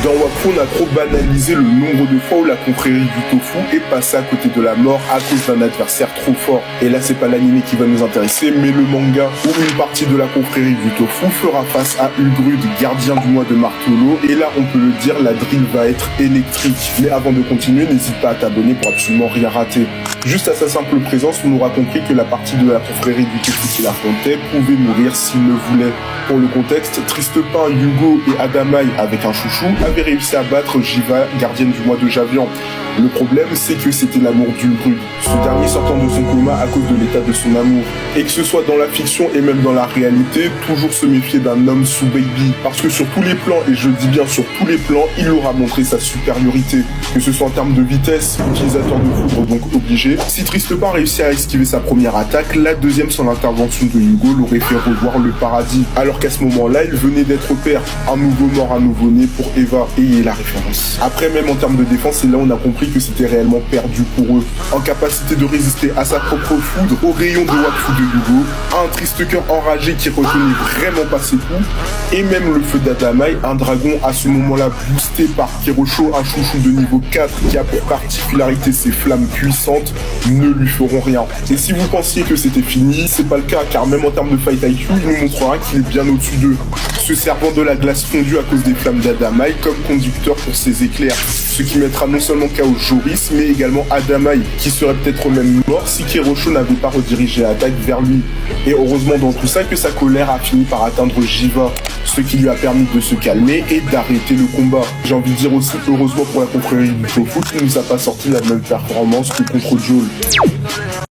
Dans Wakfu, on a trop banalisé le nombre de fois où la confrérie du tofu est passée à côté de la mort à cause d'un adversaire trop fort. Et là, c'est pas l'anime qui va nous intéresser, mais le manga où une partie de la confrérie du tofu fera face à Ulgrud, gardien du mois de Martolo. Et là, on peut le dire, la drill va être électrique. Mais avant de continuer, n'hésite pas à t'abonner pour absolument rien rater. Juste à sa simple présence, on aura compris que la partie de la confrérie du tofu qui l'affrontait pouvait mourir s'il le voulait. Pour le contexte, Tristepin, Yugo et Adamai, avec un chouchou, avaient réussi à battre Jiva, gardienne du mois de Javian. Le problème, c'est que c'était l'amour d'Ulgrud, ce dernier sortant de son coma à cause de l'état de son amour. Et que ce soit dans la fiction et même dans la réalité, toujours se méfier d'un homme sous baby. Parce que sur tous les plans, et je dis bien sur tous les plans, il aura montré sa supériorité. Que ce soit en termes de vitesse, utilisateur de foudre donc obligé. Si Tristepin réussit à esquiver sa première attaque, la deuxième sans l'intervention de Yugo l'aurait fait revoir le paradis. Alors qu'à ce moment-là, il venait d'être père. Un nouveau mort, un nouveau-né pour Eva. Ayez la référence. Après, même en termes de défense, c'est là où on a compris que c'était réellement perdu pour eux. En capacité de résister à sa propre foudre, au rayon de Wakfu de Yugo, un triste cœur enragé qui retenait vraiment pas ses coups, et même le feu d'Adamai, un dragon à ce moment-là boosté par Kirosho, un chouchou de niveau 4 qui a pour particularité ses flammes puissantes, ne lui feront rien. Et si vous pensiez que c'était fini, c'est pas le cas, car même en termes de fight IQ, il nous montrera qu'il est bien au-dessus d'eux, se servant de la glace fondue à cause des flammes d'Adamai comme conducteur pour ses éclairs, ce qui mettra non seulement KO Joris, mais également Adamai, qui serait peut-être même mort si Kirosho n'avait pas redirigé l'attaque vers lui. Et heureusement dans tout ça que sa colère a fini par atteindre Jiva, ce qui lui a permis de se calmer et d'arrêter le combat. J'ai envie de dire aussi heureusement pour la confrérie du tofu qui nous a pas sorti la même performance que contre Joel.